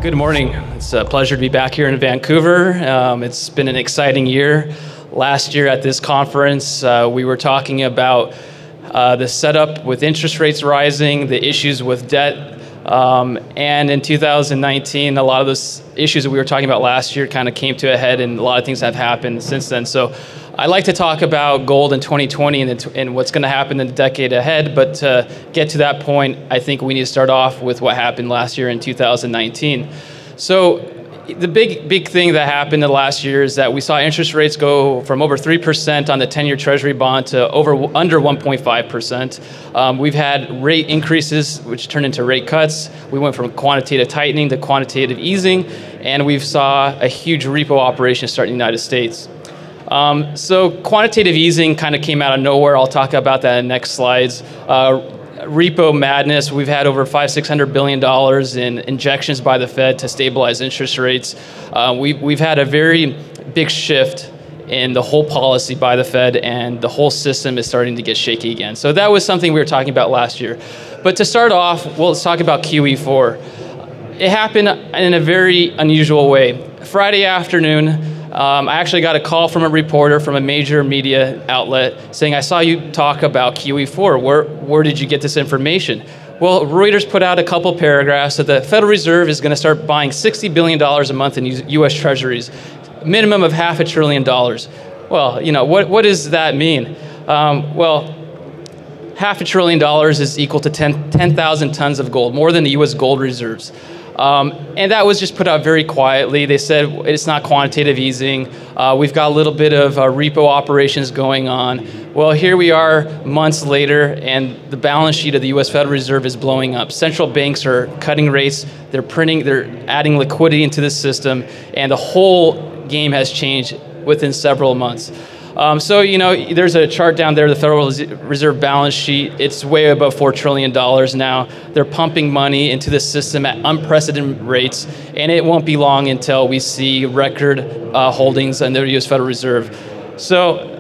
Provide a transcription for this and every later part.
Good morning. It's a pleasure to be back here in Vancouver. It's been an exciting year. Last year at this conference, we were talking about the setup with interest rates rising, the issues with debt, and in 2019, a lot of those issues that we were talking about last year kind of came to a head, and a lot of things have happened since then. So I'd like to talk about gold in 2020 and what's going to happen in the decade ahead, but to get to that point, I think we need to start off with what happened last year in 2019. So the big thing that happened in the last year is that we saw interest rates go from over 3% on the 10-year Treasury bond to under 1.5%. We've had rate increases, which turned into rate cuts. We went from quantitative tightening to quantitative easing, and we saw a huge repo operation start in the United States. So quantitative easing kind of came out of nowhere. I'll talk about that in the next slides. Repo madness. We've had over $500–600 billion in injections by the Fed to stabilize interest rates. We've had a very big shift in the whole policy by the Fed, and the whole system is starting to get shaky again. So that was something we were talking about last year. But to start off, well, let's talk about QE4. It happened in a very unusual way. Friday afternoon, I actually got a call from a reporter from a major media outlet saying, I saw you talk about QE4. Where did you get this information? Well, Reuters put out a couple paragraphs that the Federal Reserve is going to start buying $60 billion a month in U.S. Treasuries, minimum of $500 billion. Well, you know, what does that mean? Well, $500 billion is equal to 10,000 tons of gold, more than the U.S. gold reserves. And that was just put out very quietly. They said it's not quantitative easing. We've got a little bit of repo operations going on. Well, here we are months later, and the balance sheet of the U.S. Federal Reserve is blowing up. Central banks are cutting rates. They're adding liquidity into the system, and the whole game has changed within several months. So, you know, there's a chart down there, the Federal Reserve balance sheet. It's way above $4 trillion now. They're pumping money into the system at unprecedented rates, and it won't be long until we see record holdings in the U.S. Federal Reserve. So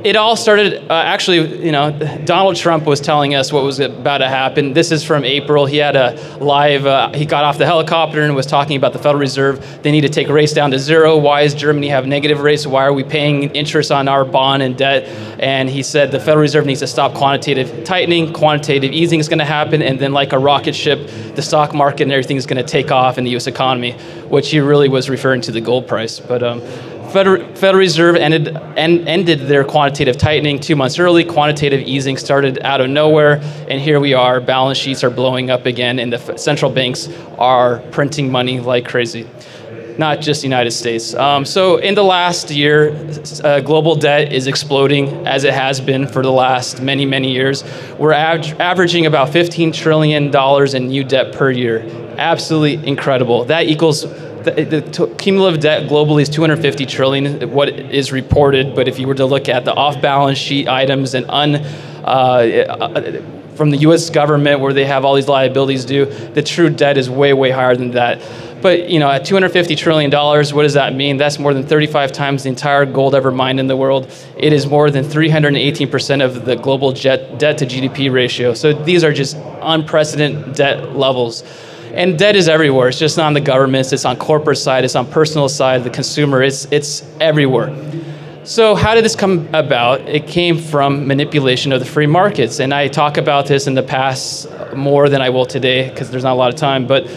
it all started, actually, you know, Donald Trump was telling us what was about to happen. This is from April. He had a live, he got off the helicopter and was talking about the Federal Reserve. They need to take rates down to zero. Why does Germany have negative rates? Why are we paying interest on our bond and debt? And he said the Federal Reserve needs to stop quantitative tightening. Quantitative easing is going to happen. And then like a rocket ship, the stock market and everything is going to take off in the U.S. economy, which he really was referring to the gold price. But Federal Reserve ended their quantitative tightening 2 months early. Quantitative easing started out of nowhere, and here we are. Balance sheets are blowing up again, and the central banks are printing money like crazy. Not just the United States. So in the last year, global debt is exploding, as it has been for the last many, many years. We're averaging about $15 trillion in new debt per year. Absolutely incredible. That equals the cumulative debt globally is $250 trillion, what is reported, but if you were to look at the off-balance sheet items and from the U.S. government where they have all these liabilities due, the true debt is way, way higher than that. But you know, at $250 trillion, what does that mean? That's more than 35 times the entire gold ever mined in the world. It is more than 318% of the global debt to GDP ratio. So these are just unprecedented debt levels. And debt is everywhere. It's just not on the governments. It's on corporate side. It's on personal side. The consumer. It's everywhere. So how did this come about? It came from manipulation of the free markets. And I talk about this in the past more than I will today because there's not a lot of time. But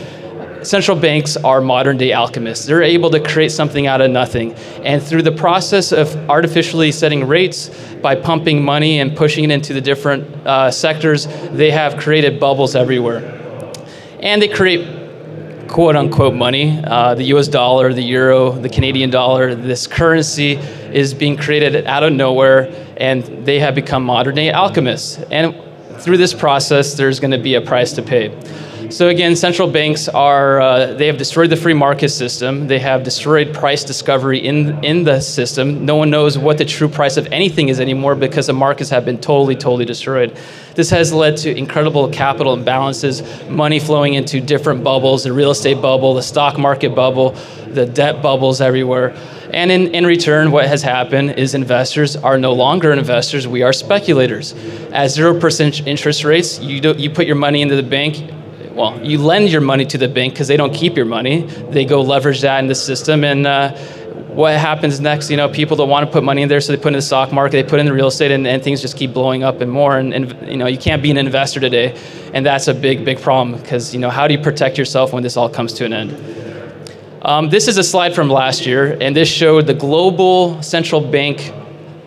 central banks are modern day alchemists. They're able to create something out of nothing. And through the process of artificially setting rates by pumping money and pushing it into the different sectors, they have created bubbles everywhere. And they create quote-unquote money. The US dollar, the euro, the Canadian dollar, this currency is being created out of nowhere, and they have become modern-day alchemists. And through this process, there's going to be a price to pay. So again, central banks they have destroyed the free market system. They have destroyed price discovery in the system. No one knows what the true price of anything is anymore because the markets have been totally destroyed. This has led to incredible capital imbalances, money flowing into different bubbles, the real estate bubble, the stock market bubble, the debt bubbles everywhere. And in return, what has happened is investors are no longer investors, we are speculators. At 0% interest rates, you put your money into the bank. well, you lend your money to the bank because they don't keep your money. They go leverage that in the system, and what happens next? You know, people don't want to put money in there, so they put it in the stock market, they put it in the real estate, and things just keep blowing up and more. And you know, you can't be an investor today, and that's a big problem, because you know, how do you protect yourself when this all comes to an end? This is a slide from last year, and this showed the global central bank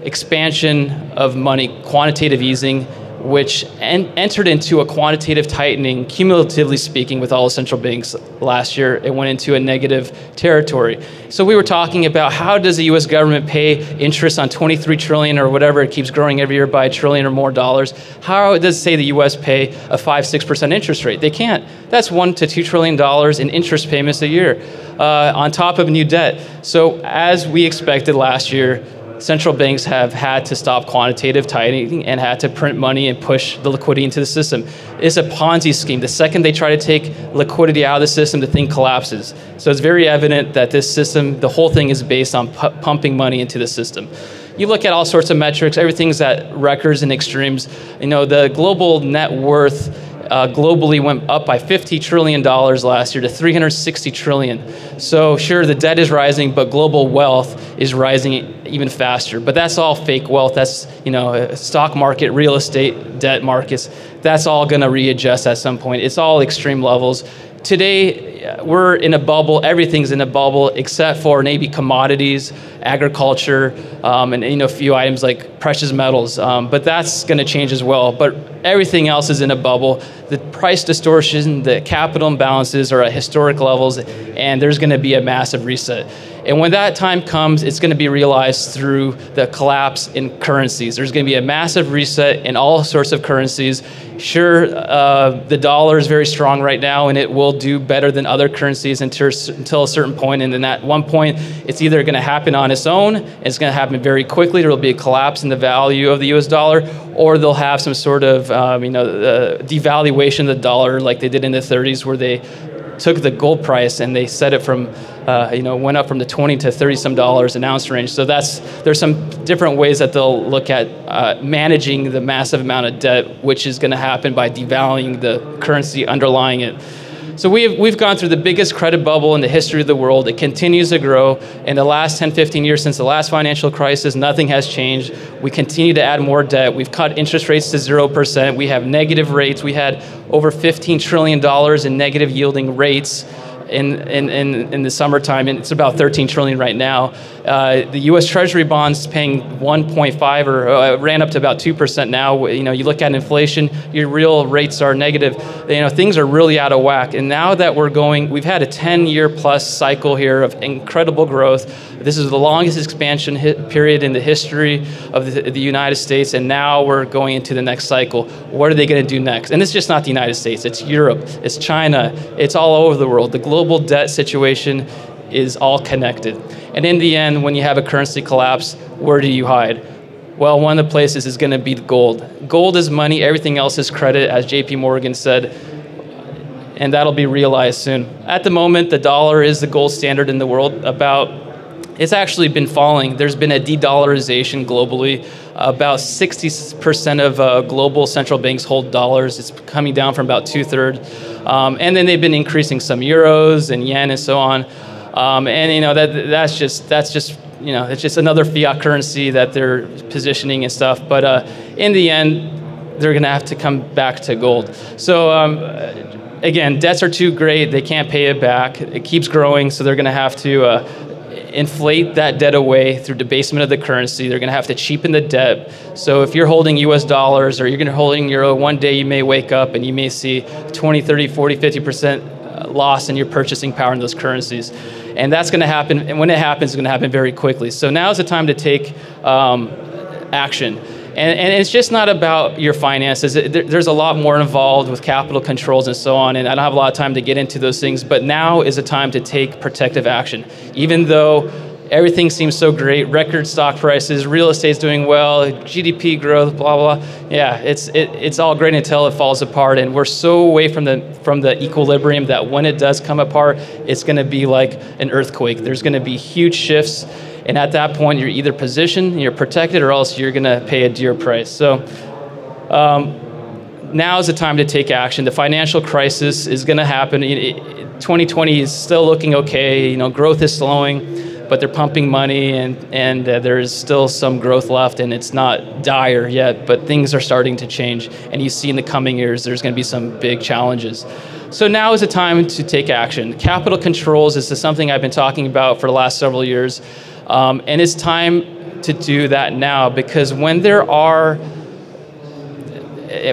expansion of money, quantitative easing, which entered into a quantitative tightening, cumulatively speaking, with all the central banks last year. It went into a negative territory. So we were talking about, how does the US government pay interest on 23 trillion or whatever, it keeps growing every year by $1 trillion or more dollars? How does, say, the US pay a 5-6% interest rate? They can't. That's $1 to $2 trillion in interest payments a year on top of new debt. So as we expected last year, central banks have had to stop quantitative tightening and had to print money and push the liquidity into the system. It's a Ponzi scheme. The second they try to take liquidity out of the system, the thing collapses. So it's very evident that this system, the whole thing is based on pumping money into the system. You look at all sorts of metrics, everything's at records and extremes. You know, the global net worth globally went up by $50 trillion last year to $360 trillion. So sure, the debt is rising, but global wealth is rising even faster. But that's all fake wealth. That's, you know, stock market, real estate, debt markets. That's all going to readjust at some point. It's all extreme levels. Today, we're in a bubble. Everything's in a bubble except for maybe commodities, agriculture, and you know, a few items like precious metals. But that's going to change as well. But everything else is in a bubble. The price distortion, the capital imbalances are at historic levels, and there's going to be a massive reset. And when that time comes, it's going to be realized through the collapse in currencies. There's going to be a massive reset in all sorts of currencies. Sure, the dollar is very strong right now, and it will do better than other currencies until a certain point. And then at one point, it's either going to happen on its own, and it's going to happen very quickly. There will be a collapse in the value of the US dollar, or they'll have some sort of devaluation of the dollar like they did in the 30s, where they took the gold price and they set it from, went up from the 20 to 30 some dollars an ounce range. So there's some different ways that they'll look at managing the massive amount of debt, which is going to happen by devaluing the currency underlying it. So we've gone through the biggest credit bubble in the history of the world. It continues to grow. In the last 10, 15 years since the last financial crisis, nothing has changed. We continue to add more debt. We've cut interest rates to 0%. We have negative rates. We had over $15 trillion in negative yielding rates in the summertime, and it's about 13 trillion right now. The U.S. Treasury bonds paying 1.5 or ran up to about 2% now. You know, you look at inflation, your real rates are negative. You know, things are really out of whack. And now that we've had a 10-year plus cycle here of incredible growth. This is the longest expansion period in the history of the United States, and now we're going into the next cycle. What are they going to do next? And it's just not the United States. It's Europe. It's China. It's all over the world. The global debt situation is all connected. And in the end, when you have a currency collapse, where do you hide? Well, one of the places is going to be gold. Gold is money. Everything else is credit, as JP Morgan said. And that'll be realized soon. At the moment, the dollar is the gold standard in the world. It's actually been falling. There's been a de-dollarization globally. About 60% of global central banks hold dollars. It's coming down from about 2/3. And then they've been increasing some euros and yen and so on. And you know, that's just it's just another fiat currency that they're positioning and stuff. But in the end, they're going to have to come back to gold. So again, debts are too great. They can't pay it back. It keeps growing, so they're going to have to inflate that debt away through debasement of the currency. They're going to have to cheapen the debt. So if you're holding US dollars or you're going to holding euro, one day you may wake up and you may see 20, 30, 40, 50% loss in your purchasing power in those currencies. And that's going to happen. And when it happens, it's going to happen very quickly. So now is the time to take action. And it's just not about your finances. There's a lot more involved with capital controls and so on, and I don't have a lot of time to get into those things, but now is a time to take protective action. Even though everything seems so great, record stock prices, real estate's doing well, GDP growth, blah, blah, yeah, it's all great until it falls apart, and we're so away from the equilibrium that when it does come apart, it's gonna be like an earthquake. There's gonna be huge shifts. And at that point, you're either positioned, you're protected, or else you're going to pay a dear price. So now is the time to take action. The financial crisis is going to happen. 2020 is still looking okay. Growth is slowing, but they're pumping money, and there is still some growth left, and it's not dire yet, but things are starting to change. And you see in the coming years, there's going to be some big challenges. So now is the time to take action. Capital controls is something I've been talking about for the last several years, and it's time to do that now, because when there are,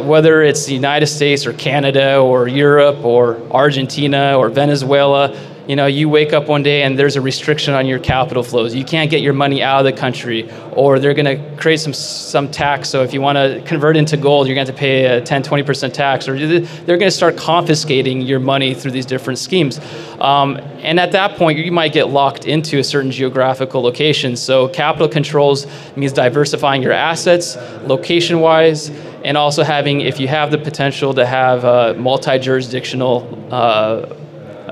whether it's the United States or Canada or Europe or Argentina or Venezuela, you wake up one day and there's a restriction on your capital flows. You can't get your money out of the country, or they're going to create some tax. So if you want to convert into gold, you're going to have to pay a 10, 20% tax, or they're going to start confiscating your money through these different schemes. And at that point, you might get locked into a certain geographical location. So capital controls means diversifying your assets location-wise, and also having, if you have the potential to have multi-jurisdictional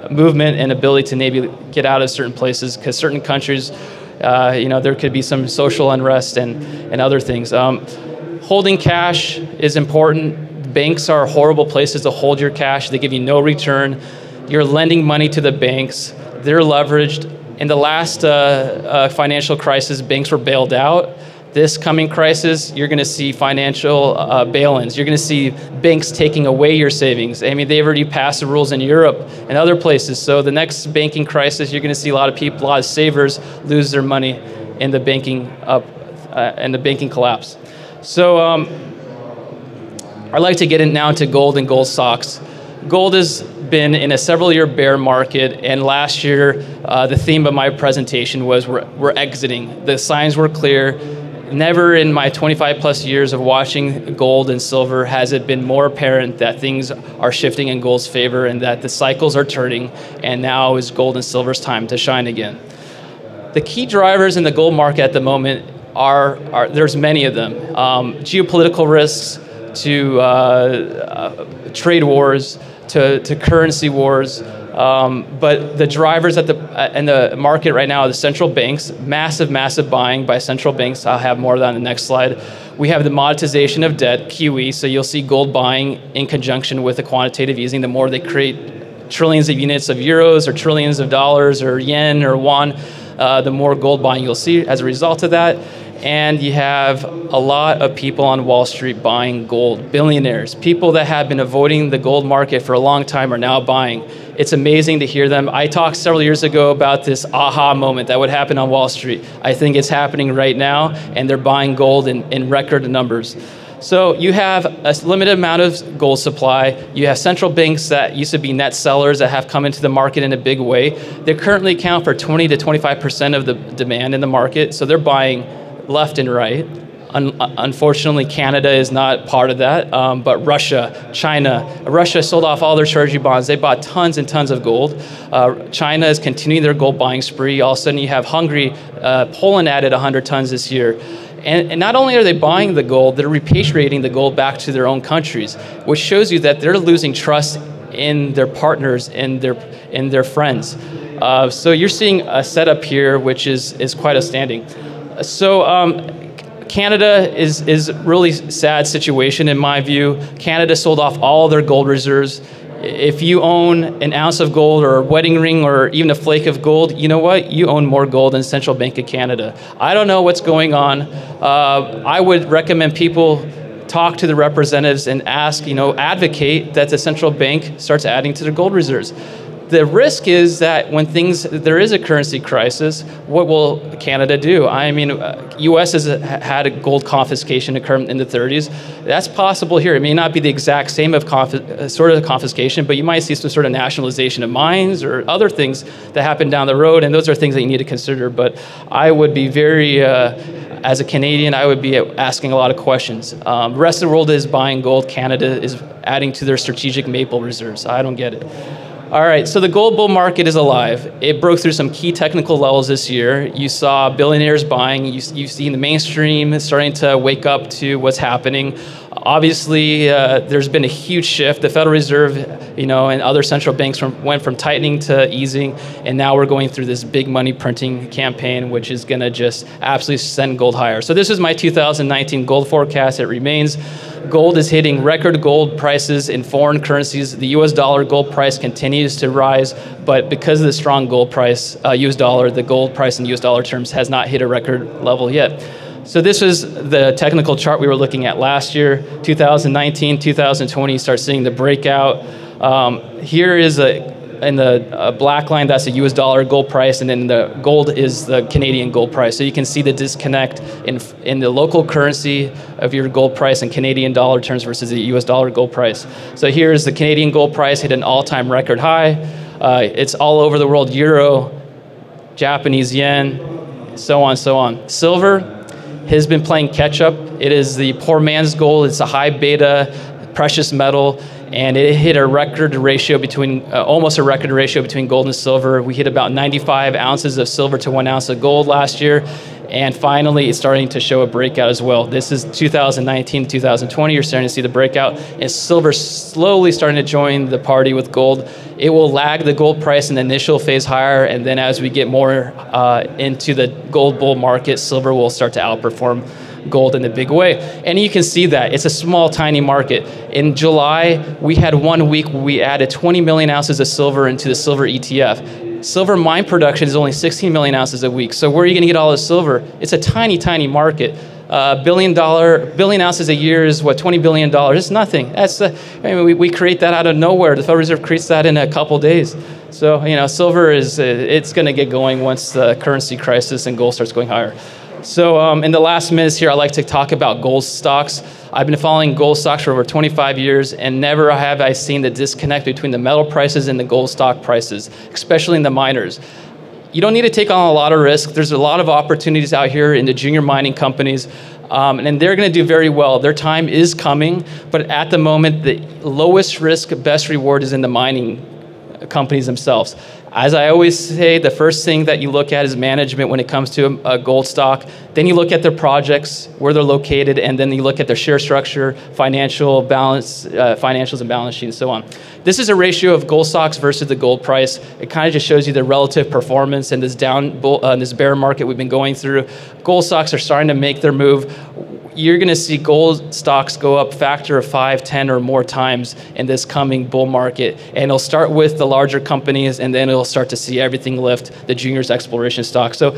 movement and ability to maybe get out of certain places, because certain countries, there could be some social unrest and other things. Holding cash is important. Banks are horrible places to hold your cash. They give you no return. You're lending money to the banks. They're leveraged. In the last financial crisis, banks were bailed out. This coming crisis, you're going to see financial bail-ins. You're going to see banks taking away your savings. I mean, they've already passed the rules in Europe and other places. So the next banking crisis, you're going to see a lot of people, a lot of savers lose their money in the banking collapse. So I'd like to get in now into gold and gold stocks. Gold has been in a several-year bear market, and last year the theme of my presentation was we're exiting. The signs were clear. Never in my 25 plus years of watching gold and silver has it been more apparent that things are shifting in gold's favor and that the cycles are turning, and now is gold and silver's time to shine again. The key drivers in the gold market at the moment are there's many of them. Geopolitical risks to trade wars to currency wars. But the drivers in the market right now are the central banks, massive buying by central banks. I'll have more of that on the next slide. We have the monetization of debt, QE, so you'll see gold buying in conjunction with the quantitative easing. The more they create trillions of units of euros or trillions of dollars or yen or won, the more gold buying you'll see as a result of that. And you have a lot of people on Wall Street buying gold, billionaires. People that have been avoiding the gold market for a long time are now buying. It's amazing to hear them. I talked several years ago about this aha moment that would happen on Wall Street. I think it's happening right now, and they're buying gold in record numbers. So you have a limited amount of gold supply. You have central banks that used to be net sellers that have come into the market in a big way. They currently account for 20 to 25% of the demand in the market, so they're buying left and right. Unfortunately, Canada is not part of that, but Russia, China. Russia sold off all their treasury bonds. They bought tons and tons of gold. China is continuing their gold buying spree. All of a sudden, you have Hungary, Poland added 100 tons this year. And not only are they buying the gold, they're repatriating the gold back to their own countries, which shows you that they're losing trust in their partners and their friends. So you're seeing a setup here which is quite outstanding. So Canada is really sad situation in my view. Canada sold off all their gold reserves. If you own an ounce of gold or a wedding ring or even a flake of gold, you know what? You own more gold than Central Bank of Canada. I don't know what's going on. I would recommend people talk to the representatives and ask, advocate that the central bank starts adding to their gold reserves. The risk is that when there is a currency crisis, what will Canada do? I mean, U.S. has had a gold confiscation occur in the 30s. That's possible here. It may not be the exact same sort of confiscation, but you might see some sort of nationalization of mines or other things that happen down the road, and those are things that you need to consider. But I would be very, as a Canadian, I would be asking a lot of questions. The rest of the world is buying gold. Canada is adding to their strategic maple reserves. I don't get it. All right, so the gold bull market is alive. It broke through some key technical levels this year. You saw billionaires buying. You've seen the mainstream starting to wake up to what's happening. Obviously, there's been a huge shift. The Federal Reserve, and other central banks went from tightening to easing, and now we're going through this big money printing campaign, which is going to just absolutely send gold higher. So this is my 2019 gold forecast. It remains. Gold is hitting record gold prices in foreign currencies. The US dollar gold price continues to rise, but because of the strong gold price, US dollar, the gold price in US dollar terms has not hit a record level yet. So this was the technical chart we were looking at last year, 2019, 2020, you start seeing the breakout. Here is in the black line, that's the US dollar gold price, and then the gold is the Canadian gold price. So you can see the disconnect in the local currency of your gold price in Canadian dollar terms versus the US dollar gold price. So here's the Canadian gold price hit an all-time record high. It's all over the world, euro, Japanese yen, so on, so on. Silver has been playing catch up. It is the poor man's gold. It's a high beta precious metal, and it hit a record ratio between, almost a record ratio between gold and silver. We hit about 95 ounces of silver to 1 ounce of gold last year, and finally it's starting to show a breakout as well. This is 2019, 2020, you're starting to see the breakout, and silver slowly starting to join the party with gold. It will lag the gold price in the initial phase higher, and then as we get more into the gold bull market, silver will start to outperform gold in a big way. And you can see that. It's a small, tiny market. In July, we had 1 week where we added 20 million ounces of silver into the silver ETF. Silver mine production is only 16 million ounces a week. So where are you going to get all this silver? It's a tiny, tiny market. Billion ounces a year is what, $20 billion? It's nothing. We create that out of nowhere. The Federal Reserve creates that in a couple days. So, silver it's going to get going once the currency crisis and gold starts going higher. So in the last minutes here, I'd like to talk about gold stocks. I've been following gold stocks for over 25 years, and never have I seen the disconnect between the metal prices and the gold stock prices, especially in the miners. You don't need to take on a lot of risk. There's a lot of opportunities out here in the junior mining companies, and they're going to do very well. Their time is coming, but at the moment, the lowest risk, best reward is in the mining companies themselves. As I always say, the first thing that you look at is management when it comes to a gold stock. Then you look at their projects, where they're located, and then you look at their share structure, financials and balance sheet, and so on. This is a ratio of gold stocks versus the gold price. It kind of just shows you the relative performance in this this bear market we've been going through. Gold stocks are starting to make their move. You're going to see gold stocks go up factor of 5, 10, or more times in this coming bull market. And it'll start with the larger companies, and then it'll start to see everything lift, the juniors exploration stocks. So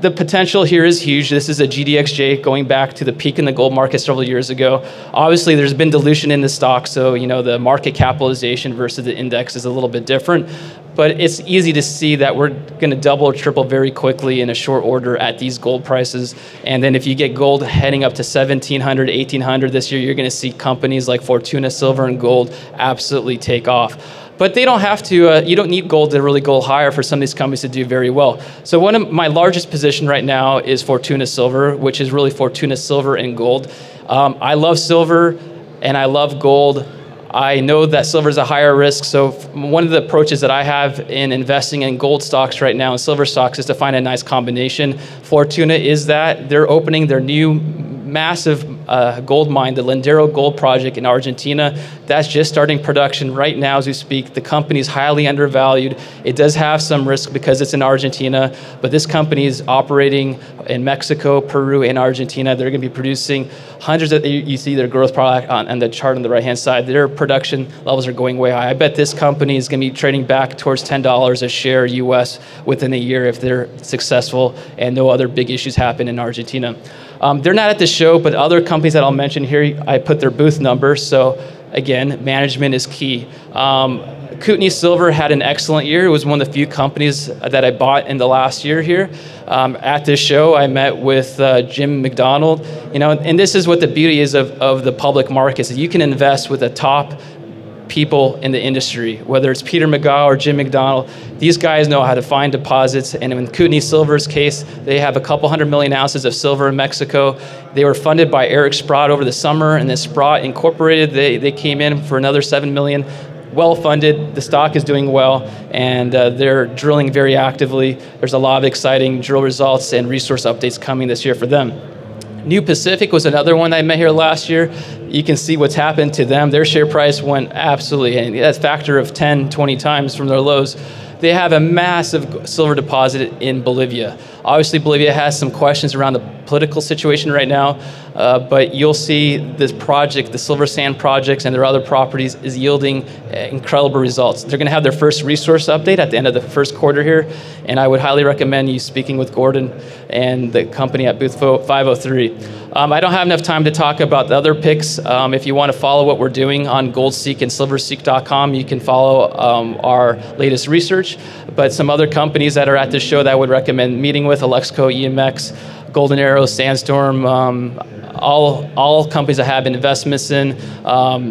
the potential here is huge. This is a GDXJ going back to the peak in the gold market several years ago. Obviously, there's been dilution in the stock, so the market capitalization versus the index is a little bit different. But it's easy to see that we're going to double or triple very quickly in a short order at these gold prices. And then if you get gold heading up to 1,700, 1,800 this year, you're going to see companies like Fortuna Silver and Gold absolutely take off. But they don't have to, you don't need gold to really go higher for some of these companies to do very well. So one of my largest position right now is Fortuna Silver, which is really Fortuna Silver and Gold. I love silver and I love gold. I know that silver is a higher risk, so one of the approaches that I have in investing in gold stocks right now and silver stocks is to find a nice combination. Fortuna is that. They're opening their new massive gold mine, the Lindero Gold Project in Argentina. That's just starting production right now as we speak. The company is highly undervalued. It does have some risk because it's in Argentina, but this company is operating in Mexico, Peru, and Argentina. They're going to be producing hundreds of, you see their growth product on the chart on the right-hand side. Their production levels are going way high. I bet this company is going to be trading back towards $10 a share US within a year if they're successful and no other big issues happen in Argentina. They're not at the show, but other companies that I'll mention here, I put their booth number. So again, management is key. Kootenai Silver had an excellent year. It was one of the few companies that I bought in the last year here. At this show, I met with Jim McDonald. And this is what the beauty is of the public markets. You can invest with the top people in the industry, whether it's Peter McGaw or Jim McDonald. These guys know how to find deposits, and in Kootenai Silver's case, they have a couple 100 million ounces of silver in Mexico. They were funded by Eric Sprott over the summer, and then Sprott Incorporated, they came in for another 7 million. Well funded, the stock is doing well, and they're drilling very actively. There's a lot of exciting drill results and resource updates coming this year for them. New Pacific was another one I met here last year. You can see what's happened to them. Their share price went absolutely, and that's a factor of 10, 20 times from their lows. They have a massive silver deposit in Bolivia. Obviously, Bolivia has some questions around the political situation right now, but you'll see this project, the Silver Sand projects and their other properties, is yielding incredible results. They're going to have their first resource update at the end of the first quarter here, and I would highly recommend you speaking with Gordon and the company at booth 503. I don't have enough time to talk about the other picks. If you want to follow what we're doing on GoldSeek and SilverSeek.com, you can follow our latest research. But some other companies that are at this show that I would recommend meeting with, Alexco, EMX, Golden Arrow, Sandstorm, all companies that have been investments in.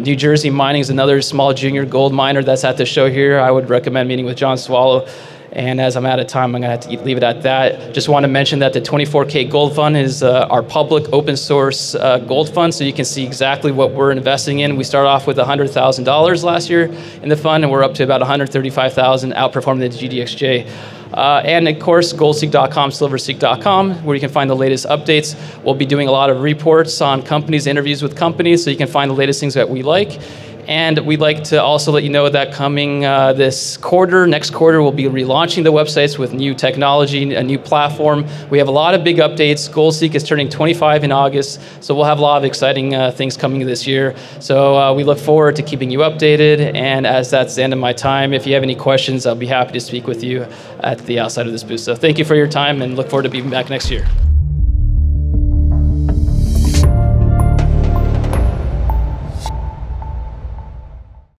New Jersey Mining is another small junior gold miner that's at the show here. I would recommend meeting with John Swallow. And as I'm out of time, I'm going to have to leave it at that. Just want to mention that the 24K Gold Fund is our public open source gold fund, so you can see exactly what we're investing in. We started off with $100,000 last year in the fund, and we're up to about $135,000, outperforming the GDXJ. And of course, goldseek.com, silverseek.com, where you can find the latest updates. We'll be doing a lot of reports on companies, interviews with companies, so you can find the latest things that we like. And we'd like to also let you know that coming next quarter, we'll be relaunching the websites with new technology, a new platform. We have a lot of big updates. GoldSeek is turning 25 in August, so we'll have a lot of exciting things coming this year. So we look forward to keeping you updated. And as that's the end of my time, if you have any questions, I'll be happy to speak with you at the outside of this booth. So thank you for your time, and look forward to being back next year.